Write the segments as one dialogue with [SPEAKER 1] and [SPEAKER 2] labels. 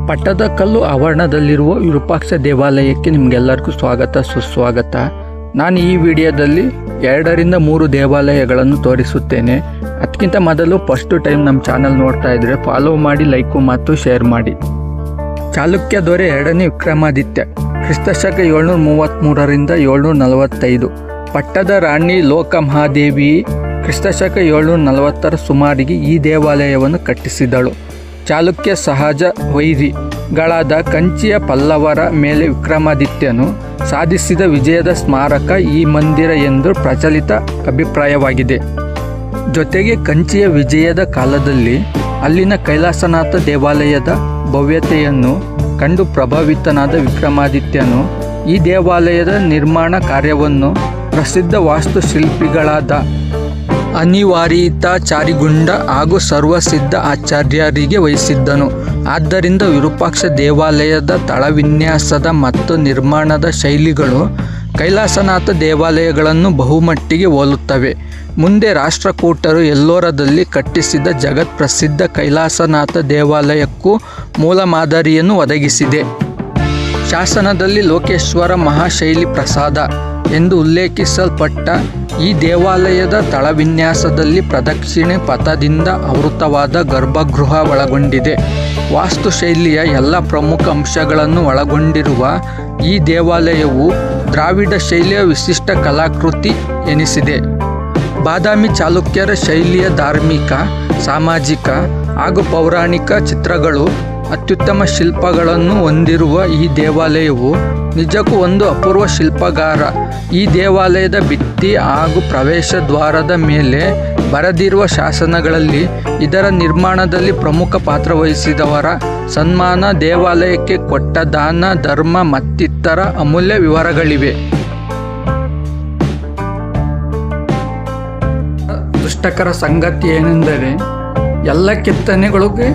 [SPEAKER 1] ಪಟ್ಟದಕಲ್ಲು ಆವರಣದಲ್ಲಿರುವ ವಿರೂಪಾಕ್ಷ ದೇವಾಲಯಕ್ಕೆ ನಿಮಗೆಲ್ಲರಿಗೂ ಸ್ವಾಗತ ಸುಸ್ವಾಗತ. ನಾನು ಈ ವಿಡಿಯೋದಲ್ಲಿ 2-3 ದೇವಾಲಯಗಳನ್ನು ತೋರಿಸುತ್ತೇನೆ. ಅದಕ್ಕಿಂತ ಮೊದಲು ಫಸ್ಟ್ ಟೈಮ್ ನಮ್ಮ ಚಾನಲ್ ನೋಡ್ತಾ ಇದ್ದರೆ ಫಾಲೋ ಮಾಡಿ, ಲೈಕು ಮತ್ತು ಶೇರ್ ಮಾಡಿ. ಚಾಲುಕ್ಯ ದೊರೆ 2ನೇ ವಿಕ್ರಮಾದಿತ್ಯ ಕ್ರಿಸ್ತಶಕ 733ರಿಂದ 745. ಪಟ್ಟದ ರಾಣಿ ಲೋಕಮಹಾದೇವಿ ಕ್ರಿಸ್ತಶಕ 740ರ ಸುಮಾರಿಗೆ ಈ ದೇವಾಲಯವನ್ನು ಕಟ್ಟಿಸಿದಳು. ಚಾಲುಕ್ಯ ಸಹಜ ವೈರಿಗಳಾದ ಕಂಚಿಯ ಪಲ್ಲವರ ಮೇಲೆ ವಿಕ್ರಮಾದಿತ್ಯನು ಸಾಧಿಸಿದ ವಿಜಯದ ಸ್ಮಾರಕ ಈ ಮಂದಿರ ಎಂದು ಪ್ರಚಲಿತ ಅಭಿಪ್ರಾಯವಾಗಿದೆ. ಜೊತೆಗೆ ಕಂಚಿಯ ವಿಜಯದ ಕಾಲದಲ್ಲಿ ಅಲ್ಲಿನ ಕೈಲಾಸನಾಥ ದೇವಾಲಯದ ಭವ್ಯತೆಯನ್ನು ಕಂಡು ಪ್ರಭಾವಿತನಾದ ವಿಕ್ರಮಾದಿತ್ಯನು ಈ ದೇವಾಲಯದ ನಿರ್ಮಾಣ ಕಾರ್ಯವನ್ನು ಪ್ರಸಿದ್ಧ ವಾಸ್ತುಶಿಲ್ಪಿಗಳಾದ ಅನಿವಾರಿತಾಚಾರಿಗುಂಡ ಹಾಗೂ ಸರ್ವಸಿದ್ಧ ಆಚಾರ್ಯರಿಗೆ ವಹಿಸಿದ್ದನು. ಆದ್ದರಿಂದ ವಿರೂಪಾಕ್ಷ ದೇವಾಲಯದ ತಳವಿನ್ಯಾಸದ ಮತ್ತು ನಿರ್ಮಾಣದ ಶೈಲಿಗಳು ಕೈಲಾಸನಾಥ ದೇವಾಲಯಗಳನ್ನು ಬಹುಮಟ್ಟಿಗೆ ಹೋಲುತ್ತವೆ. ಮುಂದೆ ರಾಷ್ಟ್ರಕೂಟರು ಎಲ್ಲೋರದಲ್ಲಿ ಕಟ್ಟಿಸಿದ ಜಗತ್ಪ್ರಸಿದ್ಧ ಕೈಲಾಸನಾಥ ದೇವಾಲಯಕ್ಕೂ ಮೂಲ ಮಾದರಿಯನ್ನು ಒದಗಿಸಿದೆ. ಶಾಸನದಲ್ಲಿ ಲೋಕೇಶ್ವರ ಮಹಾಶೈಲಿ ಪ್ರಸಾದ ಎಂದು ಉಲ್ಲೇಖಿಸಲ್ಪಟ್ಟ ಈ ದೇವಾಲಯದ ತಳವಿನ್ಯಾಸದಲ್ಲಿ ಪ್ರದಕ್ಷಿಣೆ ಪಥದಿಂದ ಆವೃತವಾದ ಗರ್ಭಗೃಹ ಒಳಗೊಂಡಿದೆ. ವಾಸ್ತುಶೈಲಿಯ ಎಲ್ಲ ಪ್ರಮುಖ ಅಂಶಗಳನ್ನು ಒಳಗೊಂಡಿರುವ ಈ ದೇವಾಲಯವು ದ್ರಾವಿಡ ಶೈಲಿಯ ವಿಶಿಷ್ಟ ಕಲಾಕೃತಿ ಎನಿಸಿದೆ. ಬಾದಾಮಿ ಚಾಲುಕ್ಯರ ಶೈಲಿಯ ಧಾರ್ಮಿಕ, ಸಾಮಾಜಿಕ ಹಾಗೂ ಪೌರಾಣಿಕ ಚಿತ್ರಗಳು ಅತ್ಯುತ್ತಮ ಶಿಲ್ಪಗಳನ್ನು ಹೊಂದಿರುವ ಈ ದೇವಾಲಯವು ನಿಜಕ್ಕೂ ಒಂದು ಅಪೂರ್ವ ಶಿಲ್ಪಗಾರ. ಈ ದೇವಾಲಯದ ಭಿತ್ತಿ ಹಾಗೂ ಪ್ರವೇಶ ದ್ವಾರದ ಮೇಲೆ ಬರೆದಿರುವ ಶಾಸನಗಳಲ್ಲಿ ಇದರ ನಿರ್ಮಾಣದಲ್ಲಿ ಪ್ರಮುಖ ಪಾತ್ರ ವಹಿಸಿದವರ ಸನ್ಮಾನ, ದೇವಾಲಯಕ್ಕೆ ಕೊಟ್ಟ ದಾನ, ಧರ್ಮ ಮತ್ತಿತರ ಅಮೂಲ್ಯ ವಿವರಗಳಿವೆ. ದುಷ್ಟಕರ ಸಂಗತಿ ಏನೆಂದರೆ ಎಲ್ಲ ಕೆತ್ತನೆಗಳಿಗೆ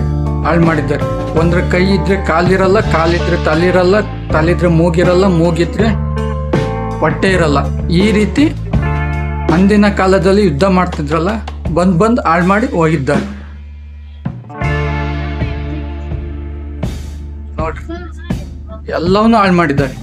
[SPEAKER 1] ಹಾಳು ಮಾಡಿದ್ದಾರೆ. ಒಂದ್ರ ಕೈ ಇದ್ರೆ ಕಾಲಿರಲ್ಲ, ಕಾಲಿದ್ರೆ ತಲಿರಲ್ಲ, ತಲಿದ್ರೆ ಮೂಗಿರಲ್ಲ, ಮೂಗಿದ್ರೆ ಹೊಟ್ಟೆ ಇರಲ್ಲ. ಈ ರೀತಿ ಅಂದಿನ ಕಾಲದಲ್ಲಿ ಯುದ್ಧ ಮಾಡ್ತಿದ್ರಲ್ಲ, ಬಂದು ಹಾಳು ಮಾಡಿ ಹೋಗಿದ್ದಾರೆ. ನೋಡ್ರಿ, ಎಲ್ಲವನ್ನೂ ಹಾಳು ಮಾಡಿದ್ದಾರೆ.